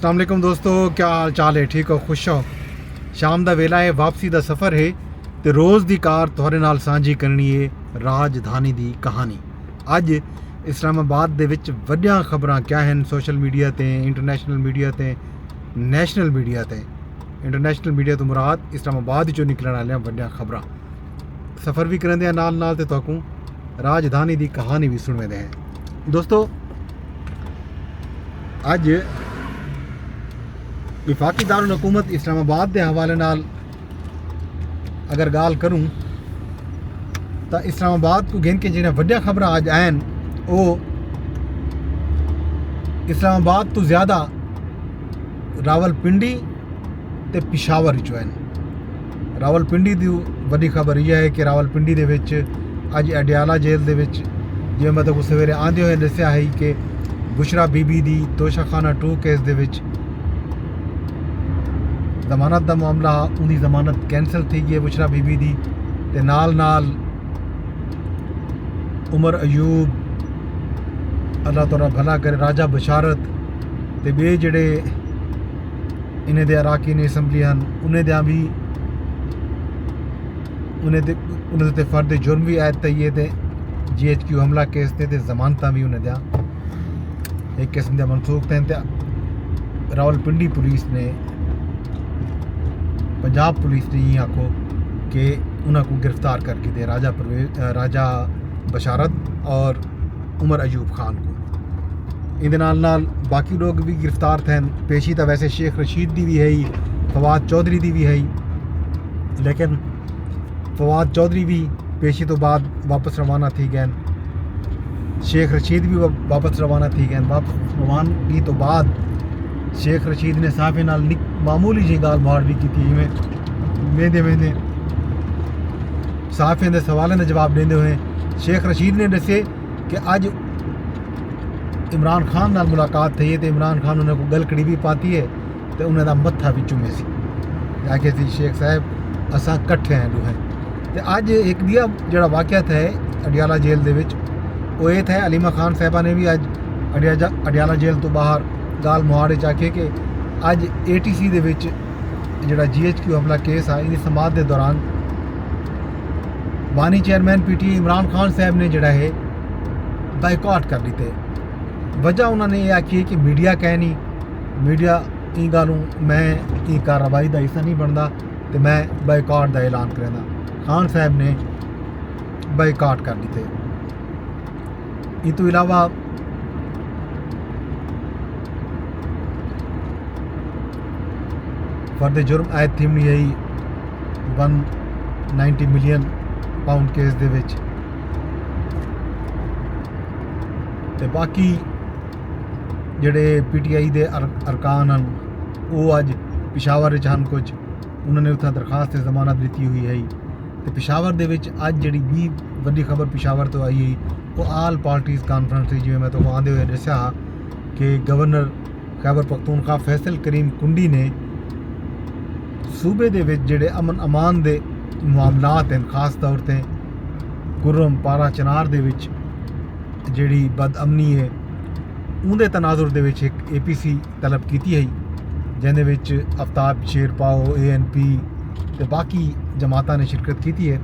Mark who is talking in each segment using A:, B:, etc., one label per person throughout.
A: अस्सलाम वालेकुम दोस्तों, क्या हाल चाल है? ठीक हो, खुश हो? शाम ਦਾ ਵੇਲਾ ਹੈ, ਵਾਪਸੀ ਦਾ ਸਫ਼ਰ ਹੈ ਤੇ ਰੋਜ਼ ਦੀ ਕਾਰ ਤੁਹਾਡੇ ਨਾਲ ਸਾਂਝੀ ਕਰਨੀ ਹੈ ਰਾਜਧਾਨੀ ਦੀ ਕਹਾਣੀ। ਅੱਜ ਇਸਲਾਮਾਬਾਦ ਦੇ ਵਿੱਚ ਵੱਡੀਆਂ ਖਬਰਾਂ ਕਿਆ ਹਨ ਸੋਸ਼ਲ ਮੀਡੀਆ ਤੇ, ਇੰਟਰਨੈਸ਼ਨਲ ਮੀਡੀਆ ਤੇ, ਨੈਸ਼ਨਲ ਮੀਡੀਆ ਤੇ। ਇੰਟਰਨੈਸ਼ਨਲ ਮੀਡੀਆ ਤੋਂ ਮੁਰਾਦ ਇਸਲਾਮਾਬਾਦ ਵਿੱਚੋਂ ਨਿਕਲਣ ਵਾਲੀਆਂ ਵੱਡੀਆਂ ਖਬਰਾਂ। ਸਫ਼ਰ ਵੀ ਕਰਨ ਦੇ ਨਾਲ ਨਾਲ ਤੇ ਤੁਹਾਨੂੰ ਰਾਜਧਾਨੀ ਦੀ ਕਹਾਣੀ ਵੀ ਸੁਣਾਉਂਦੇ ਹਾਂ। ਦੋਸਤੋ, ਅੱਜ विफाकी दारुल हुकूमत इस्लामाबाद के हवाले नाल अगर गाल करूँ तो इस्लामाबाद को गिन के जिन्हें वड्डियां खबर अज आन वो इस्लामाबाद तो ज़्यादा रावलपिंडी ते पिशावर चो हैं। रावलपिंडी की वड्डी खबर यह है कि रावलपिंडी दे विच अज अडियाला जेल दे विच जिवें मतलब सवेरे आंदे हुए दस्सिया है कि बुशरा बीबी दी तोशाखाना 2 केस दे विच जमानत का मामला उनकी जमानत कैंसल थी गई है बुशरा बीबी दी ते नाल नाल उमर अयूब अल्लाह तआला भला करे राजा बशारत ते बे जड़े इन्हें दे अराकीन असैम्बली हैं उन्हें दियां भी उन्हें ते फर्द जुर्म भी आयद तई है GHQ हमला केस ते जमानत भी उन्हें दियां एक किस्म के मनसूख थे। रावलपिंडी पुलिस ने पंजाब पुलिस ने ये आखो कि उन्होंने गिरफ्तार करके दे राजा बशारत और उमर अयूब खान को। इहदे नाल बाकी लोग भी गिरफ्तार थे। पेशी तो वैसे शेख रशीद की भी है ही, फवाद चौधरी की भी है ही, लेकिन फवाद चौधरी भी पेशी तो बाद वापस रवाना थी गए। शेख रशीद भी वापस रवाना थी गए। वापस रवानगी तो बाद शेख रशीद ने साफे नाल मामूली जी गाल बाड़ भी की थी। वेंदे वेंदे साफियां दे सवालों का जवाब देंदे हुए शेख रशीद ने दसे कि अज इमरान खान नाल मुलाकात थी तो इमरान खान उन्हें को गलकड़ी भी पाती है तो उन्हें दा मत्था भी चुमे सी आखे सी शेख साहब असा कट्ठे हैं दोहें। तो अज एक दिया जड़ा वाक़या था अडियाला जेल दे विच वो ये था अलीमा खान साहबा ने भी अज अडियाला जेल तो बाहर गाल मुहाड़े चाके कि अज ATC दे विच जिहड़ा GHQ हमला केस आ इहदी समात के दौरान बानी चेयरमैन PTI इमरान खान साहब ने जिहड़ा है बाइकआउट कर दिते। वजह उन्होंने ये आखी है कि मीडिया कह नहीं, मीडिया ई गलों मैं ई कार्रवाई का हिस्सा नहीं बनता तो मैं बाइकआउट का ऐलान करेंदा। खान साहब ने बाइकआउट कर दिते। इस तो इलावा फर्द जुर्म आयद थी यही 190 मिलियन पाउंड केस दे विच ते बाकी जड़े PTI दे अरकान हैं वो अज पिशावर हैं कुछ उन्होंने उत्थे दरखास्त जमानत दी हुई है। तो पिशावर दे विच अज जी भी वड्डी खबर पिशावर तो आई है वो आल पार्टीज़ कॉन्फ्रेंस थी। जिवें मैं तो आंदे हुए दस्सिया कि गवर्नर खैबर पख्तूनख्वा फैसल करीम कुंडी ने सूबे दे विच जिहड़े अमन अमान दे मामलात हैं खास तौर पर गुर्रम पारा चनार दे विच जिहड़ी बदअमनी है उहदे तनाजुर दे विच एक APC तलब कीती है जिहदे विच आफ्ताब शेरपाओ ANP ते बाकी जमातां ने शिरकत की है।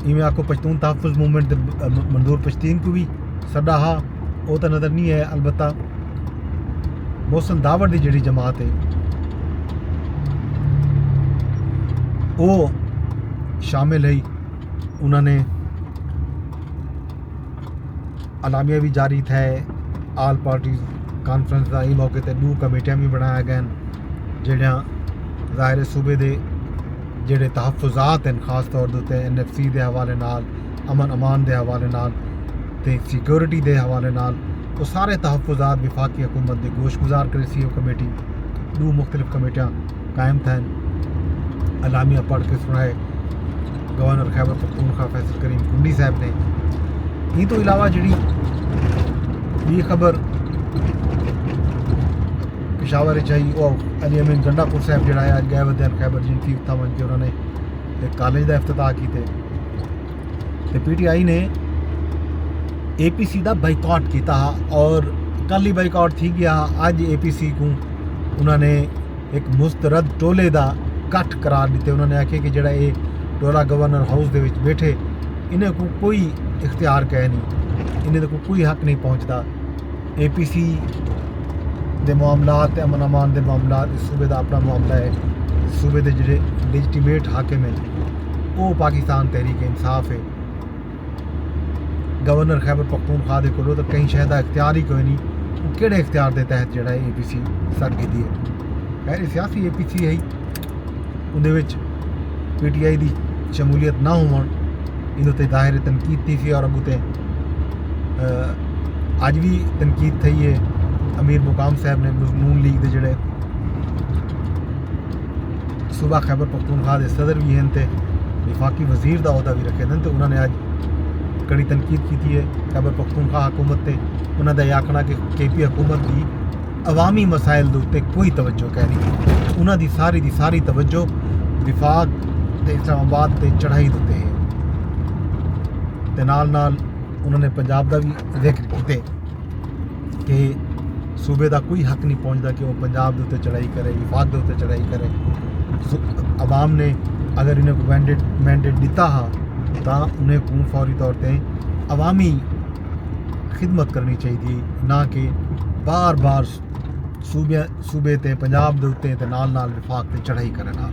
A: इवें आखो पश्तून तहफ़्फ़ुज़ मूवमेंट मंजूर पश्तीन को भी सदा हा वो तो नज़र नहीं है। अलबत्ता मोहसन दावड़ की जिहड़ी जमात है वो शामिल है। उन्होंने अलामिया भी जारी थे आल पार्टी कॉन्फ्रेंस का। इस मौके पर 2 कमेटियां भी बनाया गए जिहड़ियां ज़ाहिर सूबे दे जिहड़े तहफ़्फ़ुज़ात हैं खास तौर पर NFC के हवाले नाल, अमन अमान के हवाले नाल ते सिक्योरिटी के हवाले नाल वो सारे तहफ़्फ़ुज़ात विफाकी हुकूमत के गोशगुजार करे सी। कमेटी 2 मुख्तलिफ कमेटियाँ कायम थे। अलामिया पढ़ के सुनाए गवर्नर खैबर पख्तूनख्वा फैसल करीम कुंडी साहब ने। ये तो इलावा जी खबर पिशावर चाहिए वो अली अमीन गंडापुर साहब जड़ा है अज गए वह खैबर जिनकी उत्था बन के उन्होंने एक कॉलेज का इफ्तिताह किए। PTI ने APC का बाइकआउट किया और कल ही बाइकआउट थी गया। अज APC को उन्होंने एक मुस्तरद टोले का कट्ठ करार दिते। उन्होंने आखे कि जड़ा ये टोला गवर्नर हाउस दे विच बैठे इन्हें को कोई इख्तियार कह नहीं, इन्हें को कोई हक नहीं पहुँचता। APC दे मामलात अमन अमान दे मामलात सूबे का अपना मामला है। सूबे के जोड़े लेजिटिमेट हाकिम हैं वो पाकिस्तान तहरीक इंसाफ है। गवर्नर खैबर पख्तूनख्वा दे कोलों तो कहीं शहर का इख्तियार ही कोई नहीं, वो केड़े इख्तियार के तहत जो APC सर की है। खैर सियासी APC है उहदे PTI की शमूलीयत ना होवन इन ज़ाहिर तनकीद थी सी और अगू अज भी तनकीद थी है। अमीर मुकाम साहब ने नून लीग के जोड़े सूबा खैबर पख्तूनख्वा के सदर भी हैं तो विफाकी वजीर का अहदा भी रखे हैं, तो उन्होंने अज कड़ी तनकीद की है खैबर पख्तूनख्वा हुकूमत से। उन्होंने यह आखना कि KP हुकूमत की अवामी मसाइल के उत्ते कोई तवज्जो कह नहीं, उन्होंने सारी की सारी तवज्जो विफाक ते इस्लामाबाद के चढ़ाई उत्ते है। ते नाल नाल उन्होंने पंजाब का भी जिक्र किते कि सूबे का कोई हक नहीं पहुँचता कि वह पंजाब के उत्ते चढ़ाई करे, विफाक के उत्ते चढ़ाई करे। अवाम ने अगर इन्हें को मैंडेट दिता हा तो उन्हें को फौरी तौर पर अवामी खिदमत करनी चाहिए, ना कि बार बार सूबे ते पंजाब के उत्ते ते नाल नाल विफाक ते चढ़ाई करना।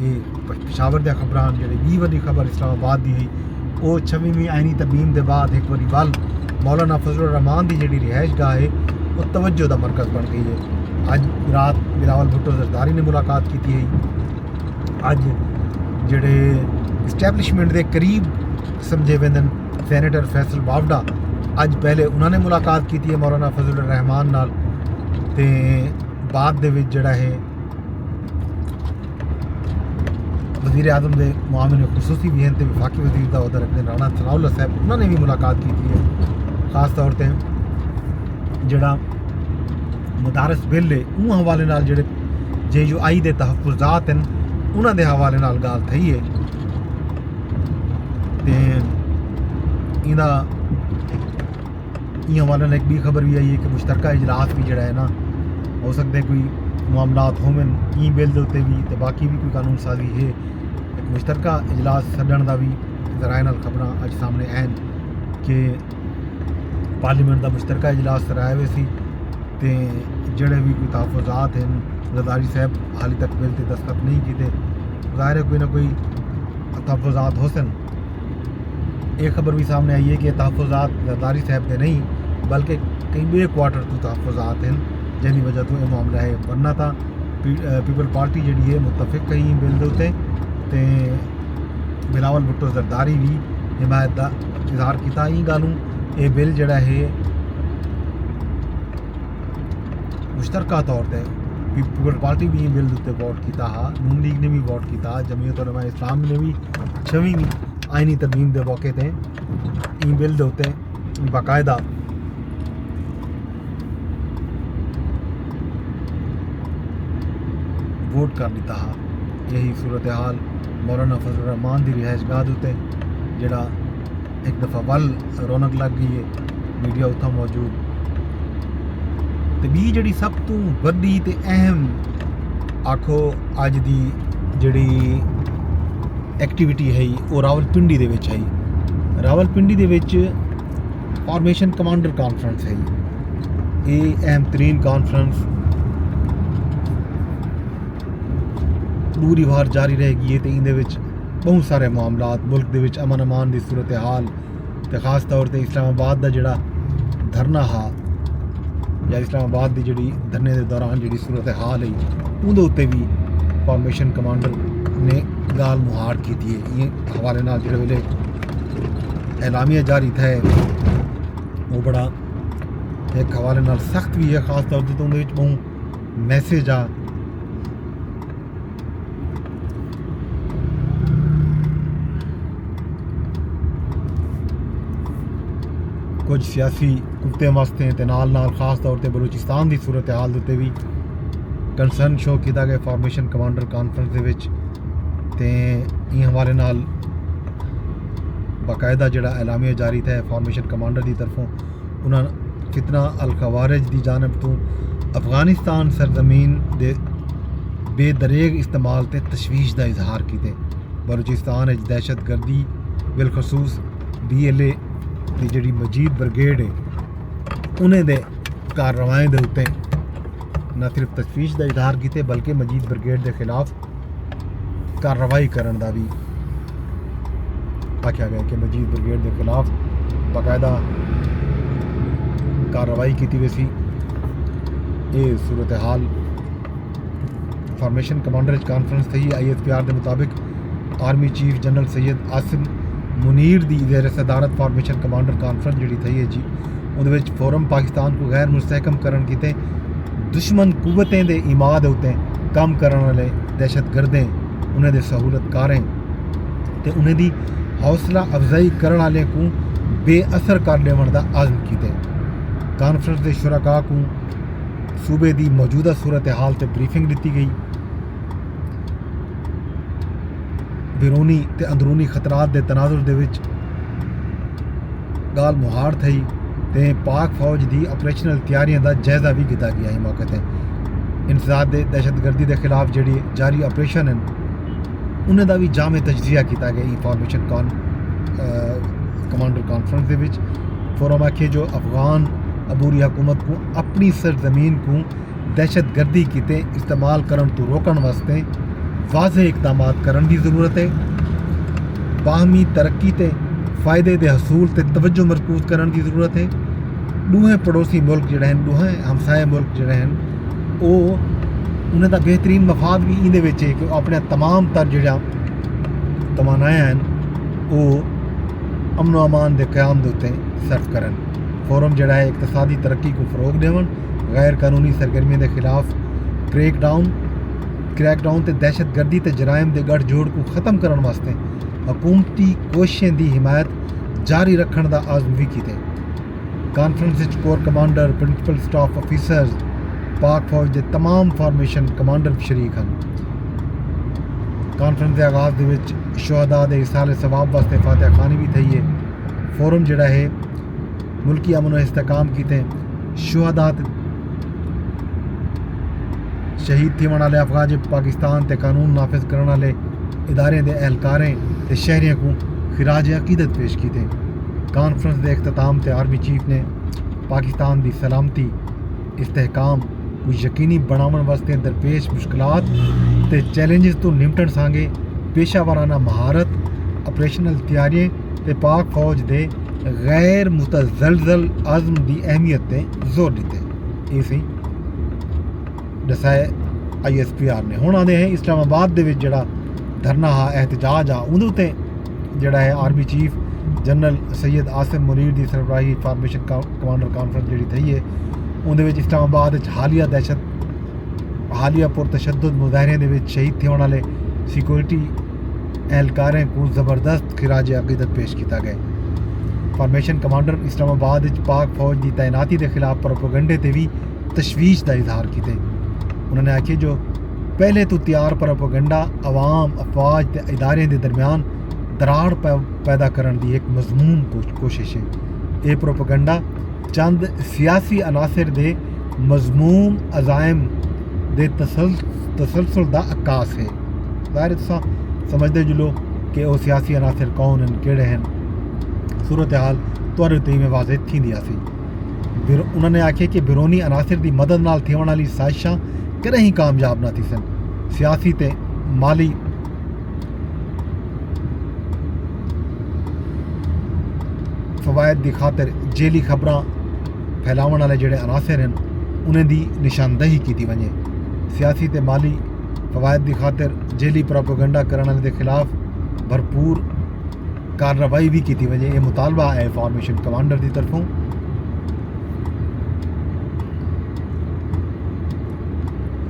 A: ये पेशावर दी खबरां जी बी वड्डी खबर इस्लामाबाद की है वो 26वीं आइनी तरमीम के बाद एक बार वल मौलाना फजलुर रहमान की जी रिहाइश गाह है वो तवज्जो का मरकज़ बन गई है। अज रात बिलावल भुट्टो जरदारी ने मुलाकात की है। अज जड़े इस्टैबलिशमेंट के करीब समझे वेंदन सैनेटर फैसल बावडा अज पहले उन्होंने मुलाकात की है मौलाना फजलुर रहमान नाल, ते बाद दे विच जड़ा है वज़ीर आज़म के मुआविन खुसूसी भी हैं तो विफाकी वज़ीर का अहदा रखते राणा सनाउल्ला साहब उन्होंने भी मुलाकात की है। खास तौर पर जड़ा मदारस बिल है उन हवाले नाल जड़े JUI के तहफ़ुज़ात हैं उन्होंने हवाले नाल गाल थी है। तो इना हवाले नाल एक भी खबर भी आई है कि मुश्तरका इजलास भी जड़ा है ना हो सकते हैं कोई मामलात होवन ई बिल के उत्ते भी तो बाकी भी कोई कानून साजी है। एक मुश्तरका इजलास सदन का भी ज़राए नाल खबर अज सामने आन कि पार्लीमेंट का मुश्तरका इजलास कराया हुए सी ते जड़े भी कोई तहफ़ुज़ात हैं जरदारी साहब हाली तक बिल से दस्तखत नहीं किए। ज़ाहिर है कोई ना कोई तहफ़ुज़ात हो सन। एक खबर भी सामने आई है कि तहफ़ुज़ात जरदारी साहब के नहीं बल्कि कई बे क्वार्टर तो तहफ़ुज़ात हैं जिसकी वजह तो यह मामला है। वरना था पीपल पार्टी जी है मुतफिक कहीं बिल के उत्ते ते बिलावल भुट्टो जरदारी भी हिमायत का इजहार किया। ई गलों ये बिल जड़ा है मुश्तरका तौर पर पीपल पार्टी भी बिल के उत्ते वोट किया हा, नून लीग ने भी वोट किया, जमीयत उलमा इस्लाम ने भी 6वीं आइनी तरमीम के मौके पर ई बिल के उत्ते बाकायदा वोट कर दिता हा। यही सूरत हाल मौलाना फजलुर रहमान की रिहाइश गाह उत्ते जड़ा एक दफ़ा वल रौनक लग गई है मीडिया उत्थां मौजूद। तो बी जी सब तो वड्डी ते अहम आखो अज की जी एक्टिविटी है वो रावलपिंडी दे विच है। रावलपिंडी दे विच फॉर्मेशन कमांडर कॉन्फ्रेंस है। ये अहम तरीन कॉन्फ्रेंस पूरी वार जारी रहेगी तो इन बहुत सारे मामलात मुल्क दे विच अमन अमान की सूरत हाल तो खास तौर पर इस्लामाबाद का जड़ा धरना हा या इस्लामाबाद की जी धरने के दौरान जी सूरत हाल है उहदे उत्ते भी फॉर्मेशन कमांडर ने गाल मुहार की थी। ये हवाले नाल जिहड़े वेले एलामिया जारी था वो बड़ा एक हवाले नाल सख्त भी है। खास तौर पर तो उहदे विच बहुत मैसेज आ कुछ सियासी कुत्ते मस्त हैं तो नाल खास तौर पर बलूचिस्तान की सूरत हाल उत्ते भी कंसर्न शो किया गया फॉर्मेशन कमांडर कॉन्फ्रेंस के इन हवाले नाल बाकायदा जड़ा एलामिया जारी था फॉर्मेशन कमांडर की तरफों उन्होंने फितना अल खवारिज दी जानब तो अफगानिस्तान सरजमीन दे बेदरेग इस्तेमाल ते तशवीश का इजहार किते। बलूचिस्तान दहशत गर्दी बिलखसूस BLA की जी मजीद ब्रिगेड है उन्हें दे कार्रवाई के उत्ते न सिर्फ तशवीश का इजहार किते बल्कि मजीद ब्रिगेड के खिलाफ कार्रवाई करने का भी आख्या गया कि मजीद ब्रिगेड के खिलाफ बाकायदा कार्रवाई की वैसी ये सूरत हाल फॉर्मेशन कमांडर कॉन्फ्रेंस थी। ISPR के मुताबिक army chief general Syed Asim Munir की ज़ेर सदारत फॉर्मेशन कमांडर कॉन्फ्रेंस जी थी है जी उहदे विच फोरम पाकिस्तान को गैर मुस्तहकम करन किते दुश्मन कुवतें दे इमाद उत्ते कम करने वाले दहशत गर्दें उन्हें दे सहूलतकारें ते उन्हें दी हौसला अफजाई करने वाले को बेअसर कर देवन दा आज़म किते। कॉन्फ्रेंस के शुरका को सूबे की मौजूदा सूरत हाल से ब्रीफिंग दी गई। बैरूनी ते अंदरूनी खतरात के तनाजुर दे विच गाल मुहार थी ते पाक फौज की ऑपरेशनल तैयारियों का जायजा भी किया गया। मौके पर इंसदाद दहशतगर्दी के खिलाफ जी जारी ऑपरेशन हैं उन्हें का भी जामे तजिया किया गया। फॉर्मेशन कमांडर कॉन्फ्रेंस के विच फोरम आखे जो अफगान अबूरी हुकूमत को अपनी सरजमीन को दहशत गर्दी किते इस्तेमाल करन तो रोकन वास्ते वाज़े इकदाम करन की ज़रूरत है। बाहमी तरक्की ते फ़ायदे के हसूल ते तवज्जो मरकूज करन की ज़रूरत है। दूहें पड़ोसी मुल्क जोड़े हैं दूहें हमसाए मुल्क जोड़े हैं वो उन्हें बेहतरीन मफाद भी इहदे विच है कि अपने तमाम तर जो तमन्नाएं हैं वो अमन अमान के क़याम के उत्ते सर्फ करन। फोरम जोड़ा है इकतसादी तरक्की को फ़रोग देवन गैर कानूनी सरगर्मियों के खिलाफ क्रैकडाउन ते दहशत गर्दी ते जराइम के गढ़ जोड़ को ख़त्म करने वास्ते हुकूमती कोशिशें की हिमायत जारी रखने का आज़म भी किते। Conference core commander principal staff officers Pak फौज के तमाम फॉर्मेशन कमांडर शरीक हैं। कॉन्फ्रेंस के आगाज़ के विच शुहदा के इसाले सवाब वास्ते फातिहा खानी भी थी है। फोरम जोड़ा है मुल्की अमन व इस्तेकाम किते शुहदा शहीद थी वाले अफगान पाकिस्तान ते कानून नाफिज करने वाले इदारे के एहलकारें ते शहरियों को खिराज अकीदत पेश किए। कॉन्फ्रेंस के अख्ताम ते आर्मी चीफ ने पाकिस्तान की सलामती इस्तेहकाम को यकीनी बनाने वास्ते दरपेश मुश्किलात ते चैलेंजेस तो निपटन सांगे पेशावराना महारत ऑपरेशनल तैयारियां ते पाक फौज के गैर मुतजलजल आज़म की अहमियत ते जोर दिते। ये सी दसाए ISPR ने। हुण आते हैं इस्लामाबाद के जोड़ा धरना हा एहतजाज आ उहदे उत्ते जोड़ा है army chief general Syed Asim Munir की सरबराही फॉर्मेशन कमांडर कॉन्फ्रेंस जी थी है उहदे विच इस्लामाबाद हालिया पुरतशद्दुद मुजाहरे दे विच शहीद होने वाले सिक्योरिटी एहलकारें को ज़बरदस्त खिराज अकीदत पेश किया गया। फॉर्मेशन कमांडर इस्लामाबाद पाक फौज की तैनाती के खिलाफ प्रोपेगेंडे से भी तशवीश का इजहार किए। उन्होंने आखे जो पहले तो तैयार प्रोपेगेंडा अवाम अफवाज ते इदारे के दरमियान दराड़ पैदा करने की एक मजमून कोशिश है। ये प्रोपेगेंडा चंद सियासी अनासर दे मजमूम अजायम दे तसलसल का अक्कास है। ज़ाहिर समझते जुलो कि वो सियासी अनासर कौन हैं केड़े हैं सूरत हाल तुहाडे उत्ते में वाज़े थी सी। उन्होंने आखे कि बैरूनी अनासर की मदद नाल थियण वाली साजिशां कदें ही कामयाब ना थी सन। सियासी ते माली फवायद की खातर जेली खबरां फैलावन वाले जोड़े अनासर हैं उन्हें दी निशानदही की वजे। सियासी ते माली फवायद की खातर जेली प्रोपेगेंडा करने वाले के खिलाफ भरपूर कार्रवाई भी की वजे। ये मुतालबा है फॉर्मेशन कमांडर की तरफों।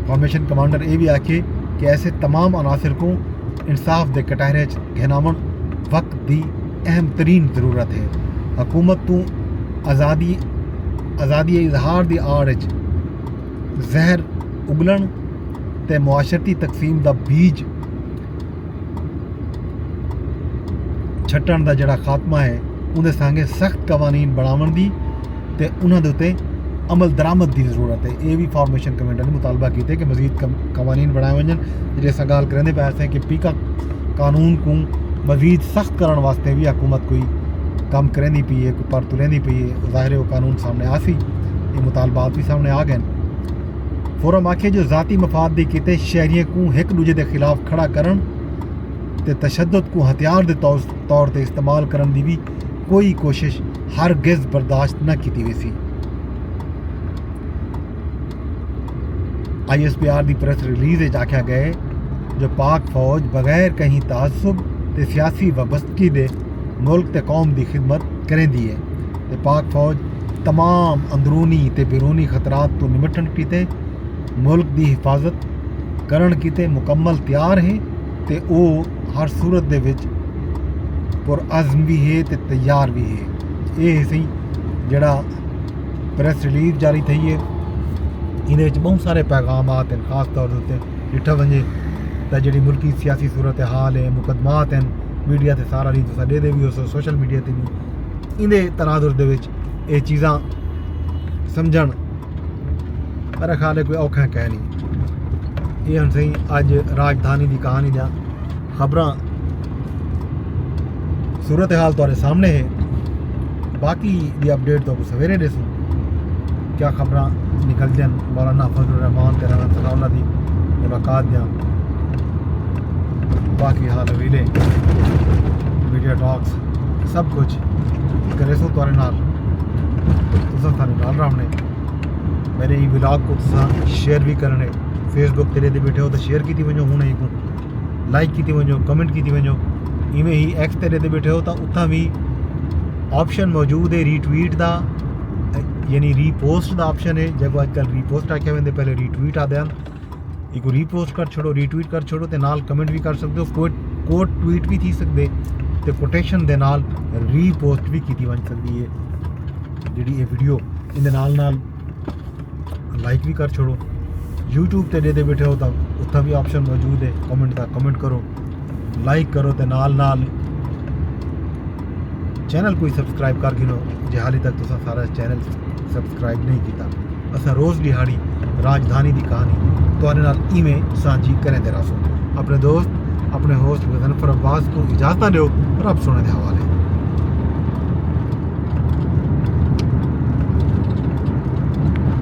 A: फॉर्मेशन कमांडर ये भी आखे कि ऐसे तमाम अनासर को इंसाफ के कटहरे घनावन वक्त की अहम तरीन ज़रूरत है। हुकूमत तो आज़ादी इजहार की आड़ जहर उगलन ते मुआशरती तकसीम का बीज छट्टन का जोड़ा खात्मा है उन्हें संगे सख्त कवानीन बनावन की ਤੇ ਉਹਨਾਂ ਦੇ ਉੱਤੇ अमल दरामद की जरूरत है। ये भी फार्मेशन कमेटी ने मुतालबा किया कि मजीद कवानीन बनाए वजन जो अस गाल करें पे हैं कि पीका कानून को मजीद सख्त करने वास्ते भी हुकूमत कोई काम करें पी है, कोई पर तुलेंदी पी है। ज़ाहिर है वो कानून सामने आसी, ये मुतालबात भी सामने आ गए। फोरम आखे जो ज़ाती मफाद दी किते शहरियों को एक दूजे के खिलाफ खड़ा करन ते तशद्दुद को हथियार के तौर पर इस्तेमाल करने की भी कोई कोशिश हरगिज़ बर्दाश्त न की हुई सी। ISPR की प्रेस रिलीज़ आख्या गए जो पाक फौज बगैर कहीं तासुब ते सियासी वाबस्तगी दे मुल्क ते कौम की खिदमत करेंदी है ते पाक फौज तमाम अंदरूनी ते बैरूनी खतरात तो निपटन कीते मुल्क की हिफाजत करन कीते मुकम्मल तैयार है ते वो हर सूरत दे विच पुरअज़म भी है ते तैयार भी है। ये सी जड़ा प्रेस रिलीज़ जारी थी है। इहदे विच बहुत सारे पैगामात हैं, खास तौर पर डिठा वजे तो जी मुल्की सियासी सूरत हाल है, मुकदमात हैं मीडिया से सारा नहीं तुस दे भी हो सोशल मीडिया से भी इहदे तनाजुर दे विच ये चीज़ां समझण मेरा ख्याल है कोई औखा कह नहीं। ये हम सही अज राजधानी की कहानी दा खबरां सूरत हाल तुहाडे सामने है। बाकी दी अपडेट तो सवेरे दसूँ क्या खबरां निकल जान। मौलाना फजल रहमान ते राना सनाउल्लाह दी मुलाकात दियां बाकी हाल हवीले मीडिया टॉक्स सब कुछ करे सो तुहाडे नाल तुसां सारे नाल रहने। मेरे ई व्लॉग को तुसां शेयर भी करने, फेसबुक ते बैठे हो तो शेयर की वजो, हुणे को लाइक की वजो, कमेंट की वजो। इवें ही एक्स ते बैठे हो तो उत्थां भी ऑप्शन मौजूद है रीट्वीट का, यानी रीपोस्ट का ऑप्शन है। जब आजकल रीपोस्ट आख्या वेंदे, पहले रीट्वीट आते हैं। एक रीपोस्ट कर छोड़ो, रीट्वीट कर छोड़ो तो नाल कमेंट भी कर सकते हो, कोट ट्वीट भी थी सकते तो कोटेशन दे नाल रीपोस्ट भी की बन सकती है जी ये वीडियो। इन नाल लाइक भी कर छोड़ो। यूट्यूब ते दे बैठे हो तो उत्था भी ऑप्शन मौजूद है कमेंट का, कमेंट करो, लाइक करो तो नाल चैनल कोई सब्सक्राइब कर गिनो जे हाली तक तुसा सारा चैनल सब्सक्राइब नहीं किया। असा रोज़ दिहाड़ी राजधानी की कहानी तुहाडे नाल इवें सांझी करें दे रहो। अपने दोस्त अपने होस्ट गजनफर अब्बास को इजाज़त दो, रब सोने के हवाले।